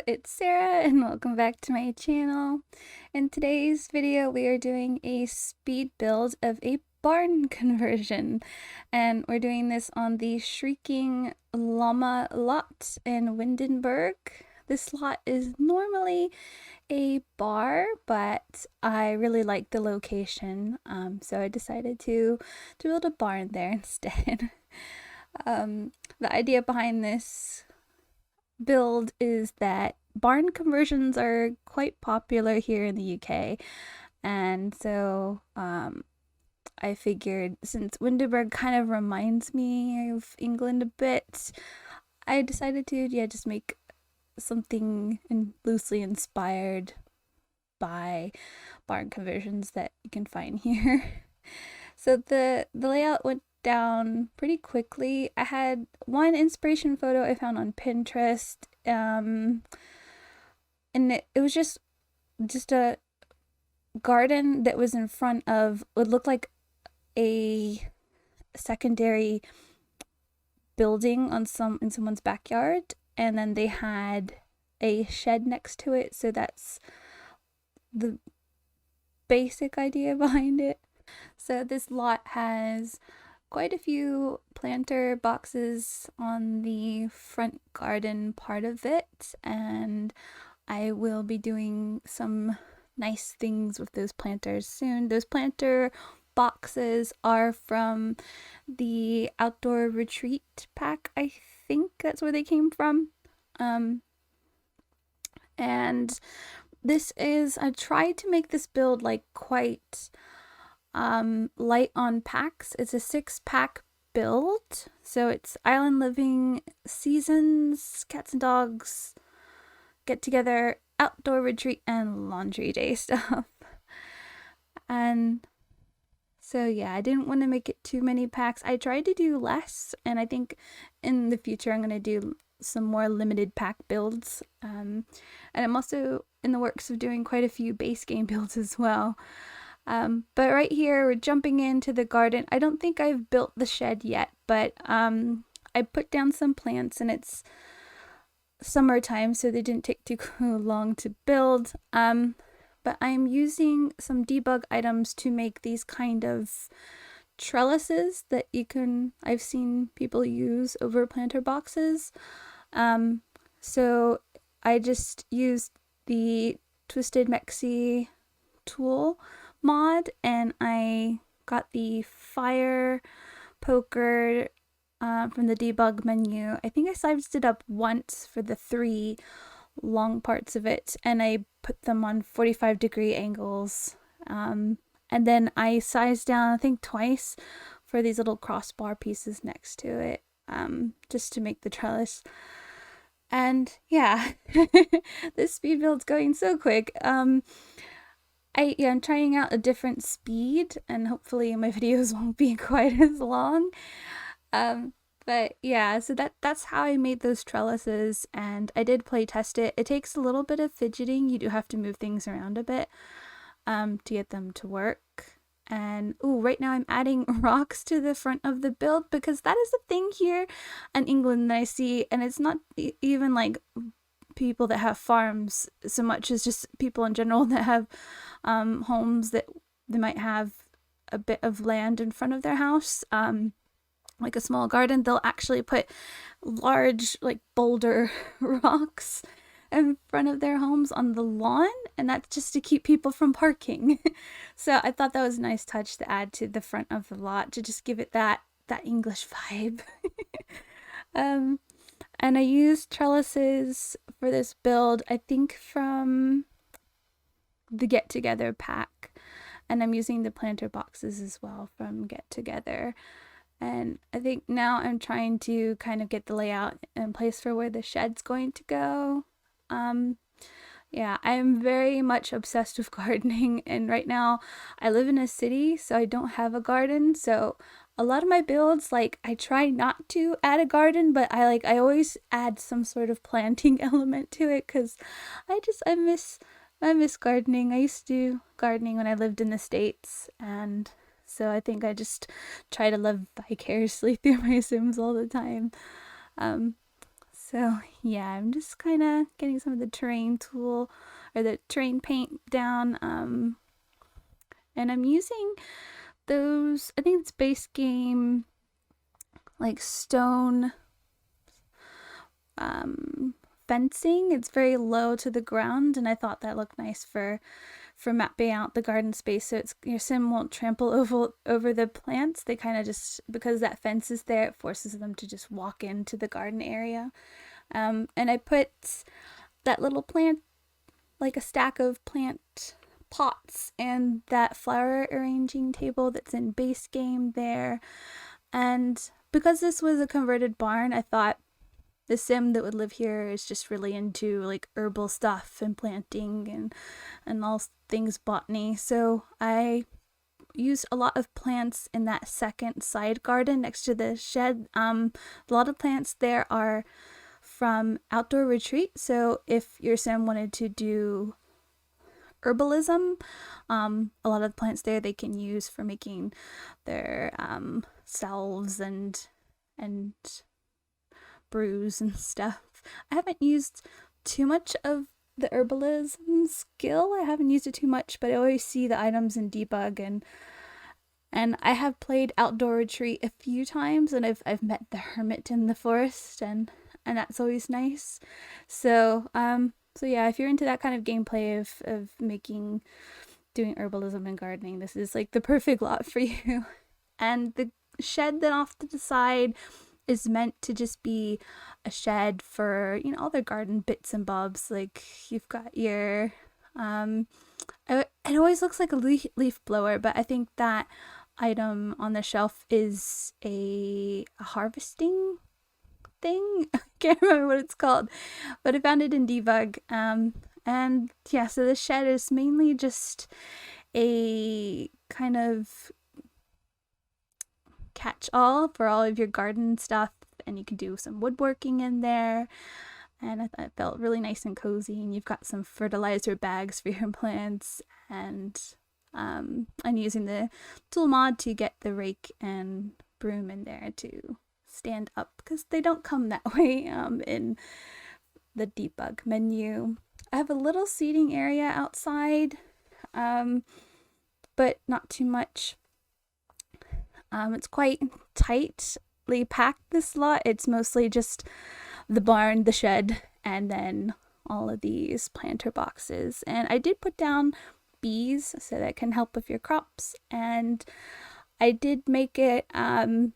it's Sarah and welcome back to my channel. In today's video we are doing a speed build of a barn conversion, and we're doing this on the Shrieking Llama lot in Windenburg. This lot is normally a bar, but I really like the location, so I decided to build a barn there instead. The idea behind this build is that barn conversions are quite popular here in the UK, and so I figured since Windenburg kind of reminds me of England a bit, I decided to just make something loosely inspired by barn conversions that you can find here. So the layout went down pretty quickly. I had one inspiration photo I found on Pinterest, and it was just a garden that was in front of what looked like a secondary building in someone's backyard, and then they had a shed next to it. So that's the basic idea behind it. So this lot has quite a few planter boxes on the front garden part of it, and I will be doing some nice things with those planters soon. Those planter boxes are from the outdoor retreat pack. I think that's where they came from. And this is, I tried to make this build like quite light on packs. It's a 6-pack build, so it's island living, seasons, cats and dogs, get together, outdoor retreat, and laundry day stuff. And so yeah, I didn't want to make it too many packs. I tried to do less, and I think in the future I'm going to do some more limited pack builds. And I'm also in the works of doing quite a few base game builds as well. But right here, we're jumping into the garden. I don't think I've built the shed yet, but I put down some plants, and it's summertime, so they didn't take too long to build. But I'm using some debug items to make these kind of trellises that I've seen people use over planter boxes. So I just used the Twisted Mexi tool mod, and I got the fire poker from the debug menu. I think I sized it up once for the 3 long parts of it, and I put them on 45-degree angles. And then I sized down, I think, twice for these little crossbar pieces next to it, just to make the trellis. And yeah, this speed build's going so quick. I'm trying out a different speed, and hopefully my videos won't be quite as long. But yeah, so that's how I made those trellises, and I did play test it. It takes a little bit of fidgeting. You do have to move things around a bit to get them to work. And right now I'm adding rocks to the front of the build, because that is a thing here in England that I see, and it's not even like people that have farms so much as just people in general that have homes that they might have a bit of land in front of their house, like a small garden. They'll actually put large like boulder rocks in front of their homes on the lawn, and that's just to keep people from parking. So I thought that was a nice touch to add to the front of the lot, to just give it that English vibe. And I used trellises for this build, I think from the Get Together pack, and I'm using the planter boxes as well from Get Together. And I think now I'm trying to kind of get the layout in place for where the shed's going to go. Yeah, I'm very much obsessed with gardening, and right now I live in a city, so I don't have a garden. So a lot of my builds, like, I try not to add a garden, but I always add some sort of planting element to it, because I miss gardening. I used to do gardening when I lived in the States, and so I think I just try to live vicariously through my Sims all the time. So yeah, I'm just kind of getting some of the terrain tool or the terrain paint down. And I'm using those, I think it's base game, like stone fencing. It's very low to the ground, and I thought that looked nice for mapping out the garden space, so it's your sim won't trample over the plants. They kind of just, because that fence is there, it forces them to just walk into the garden area. And I put that little plant, like a stack of plant pots, and that flower arranging table that's in base game there. And because this was a converted barn, I thought the sim that would live here is just really into like herbal stuff and planting and all things botany. So I used a lot of plants in that second side garden next to the shed. A lot of plants there are from Outdoor Retreat. So if your sim wanted to do herbalism, a lot of the plants there they can use for making their salves and brews and stuff. I haven't used too much of the herbalism skill. I haven't used it too much, but I always see the items in debug, and I have played Outdoor Retreat a few times, and I've met the hermit in the forest, and that's always nice. So yeah, if you're into that kind of gameplay of doing herbalism and gardening, this is like the perfect lot for you. And the shed then off to the side is meant to just be a shed for, you know, all their garden bits and bobs. Like you've got your it always looks like a leaf blower, but I think that item on the shelf is a harvesting thing. I can't remember what it's called, but I found it in debug. And yeah, so the shed is mainly just a kind of catch-all for all of your garden stuff, and you can do some woodworking in there, and I thought it felt really nice and cozy. And you've got some fertilizer bags for your plants, and I'm using the tool mod to get the rake and broom in there to stand up, because they don't come that way in the debug menu. I have a little seating area outside, but not too much. It's quite tightly packed, this lot. It's mostly just the barn, the shed, and then all of these planter boxes. And I did put down bees so that can help with your crops. And I did make it kind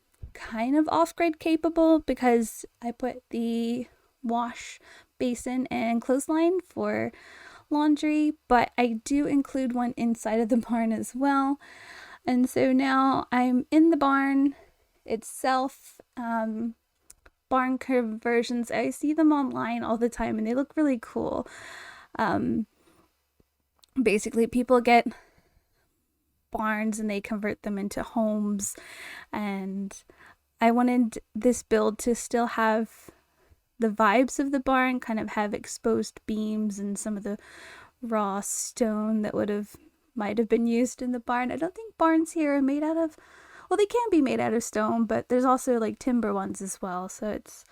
of off-grid capable, because I put the wash basin and clothesline for laundry, but I do include one inside of the barn as well. And so now I'm in the barn itself. Barn conversions, I see them online all the time, and they look really cool. Basically, people get barns and they convert them into homes, and I wanted this build to still have the vibes of the barn, kind of have exposed beams and some of the raw stone that might have been used in the barn. I don't think barns here are made out of, well, they can be made out of stone, but there's also like timber ones as well. So it's,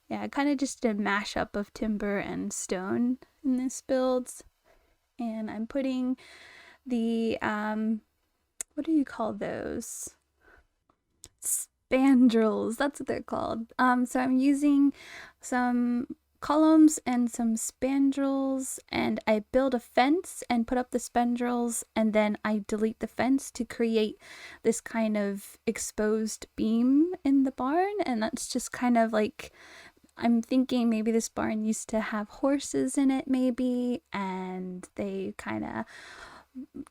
yeah, kind of just a mashup of timber and stone in this build. And I'm putting the, what do you call those? Spandrels, that's what they're called. So I'm using some columns and some spandrels, and I build a fence and put up the spandrels, and then I delete the fence to create this kind of exposed beam in the barn. And that's just kind of like, I'm thinking maybe this barn used to have horses in it maybe, and they kind of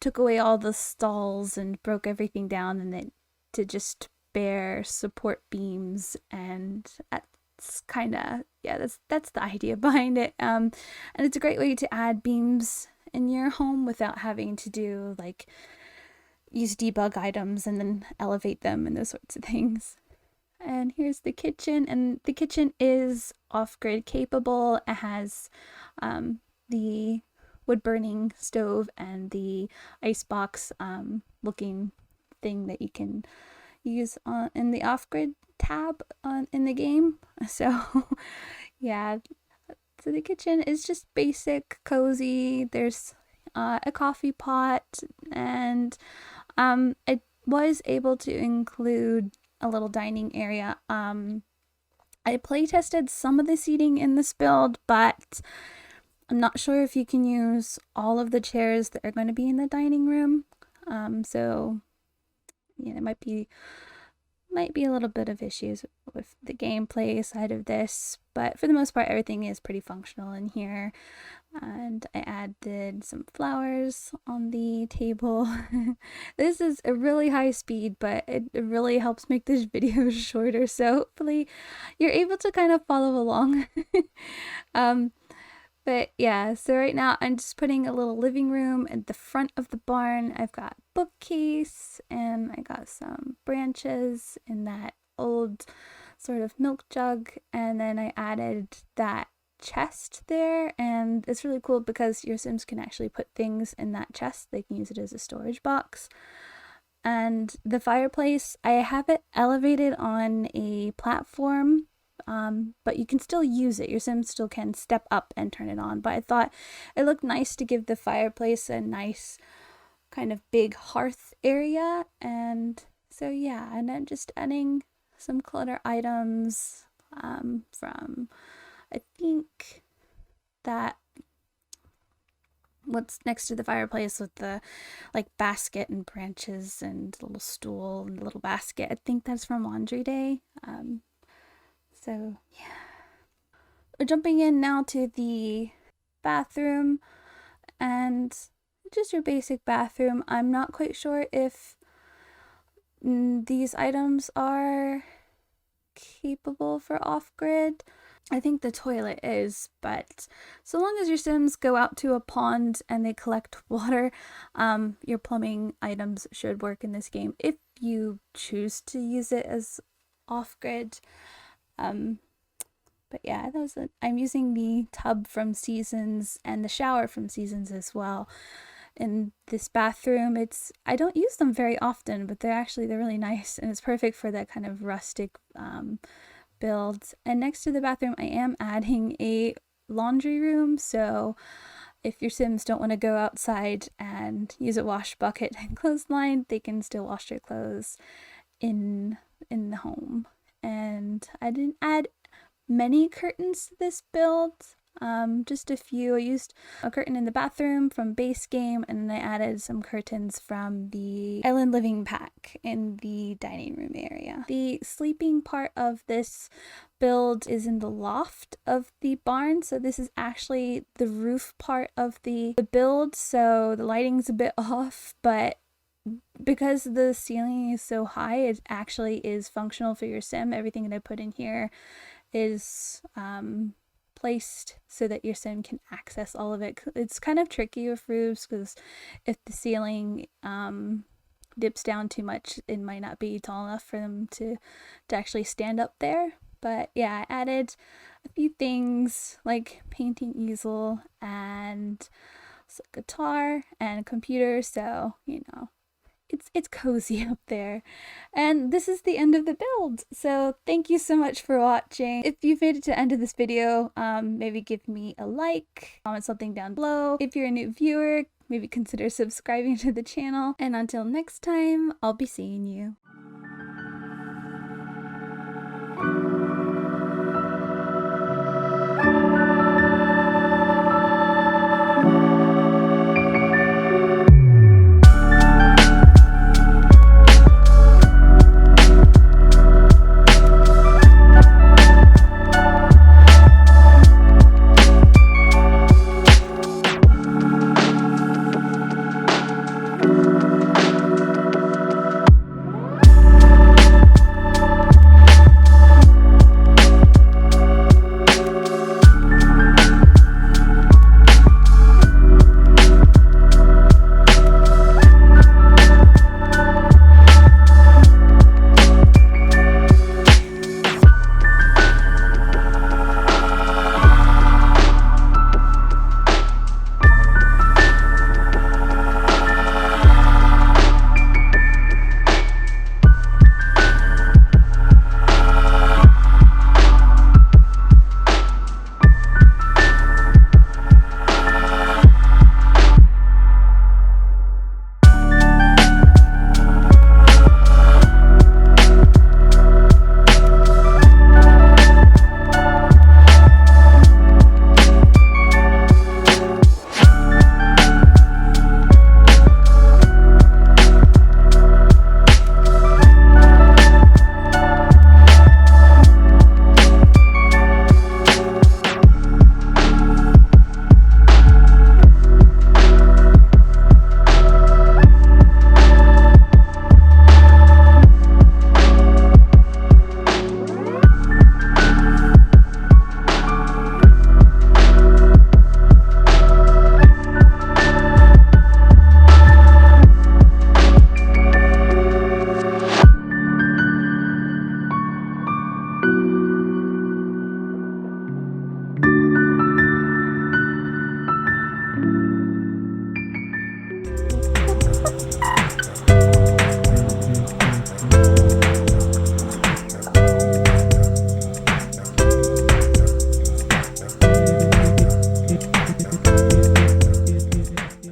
took away all the stalls and broke everything down, and it to just bare support beams. And that's kind of, yeah, that's the idea behind it. And it's a great way to add beams in your home without having to do like use debug items and then elevate them and those sorts of things. And here's the kitchen, and the kitchen is off-grid capable. It has the wood burning stove and the icebox looking thing that you can use in the off-grid tab in the game. So yeah, so the kitchen is just basic, cozy. There's a coffee pot, and I was able to include a little dining area. I play tested some of the seating in this build, but I'm not sure if you can use all of the chairs that are going to be in the dining room. So yeah, it might be a little bit of issues with the gameplay side of this, but for the most part everything is pretty functional in here. And I added some flowers on the table. This is a really high speed, but it really helps make this video shorter, so hopefully you're able to kind of follow along. But yeah, so right now I'm just putting a little living room at the front of the barn. I've got bookcase, and I got some branches in that old sort of milk jug, and then I added that chest there, and it's really cool because your Sims can actually put things in that chest. They can use it as a storage box. And the fireplace, I have it elevated on a platform, but you can still use it. Your Sims still can step up and turn it on, but I thought it looked nice to give the fireplace a nice kind of big hearth area. And so yeah, and then just adding some clutter items from, I think, that what's next to the fireplace with the like basket and branches and little stool and little basket. I think that's from Laundry Day. So yeah, we're jumping in now to the bathroom, and just your basic bathroom. I'm not quite sure if these items are capable for off-grid. I think the toilet is, but so long as your Sims go out to a pond and they collect water, your plumbing items should work in this game if you choose to use it as off-grid. But yeah, I'm using the tub from Seasons and the shower from Seasons as well. In this bathroom, I don't use them very often, but they're really nice, and it's perfect for that kind of rustic build. And next to the bathroom, I am adding a laundry room, so if your Sims don't want to go outside and use a wash bucket and clothesline, they can still wash their clothes in the home. And I didn't add many curtains to this build, just a few. I used a curtain in the bathroom from base game, and then I added some curtains from the Island Living pack in the dining room area. The sleeping part of this build is in the loft of the barn, so this is actually the roof part of the build, so the lighting's a bit off, but because the ceiling is so high, it actually is functional for your Sim. Everything that I put in here is placed so that your Sim can access all of it. It's kind of tricky with roofs because if the ceiling dips down too much, it might not be tall enough for them to actually stand up there. But yeah, I added a few things like painting easel and guitar and computer, so you know, it's cozy up there. And this is the end of the build, so thank you so much for watching. If you've made it to the end of this video, maybe give me a like, comment something down below. If you're a new viewer, maybe consider subscribing to the channel, and until next time, I'll be seeing you.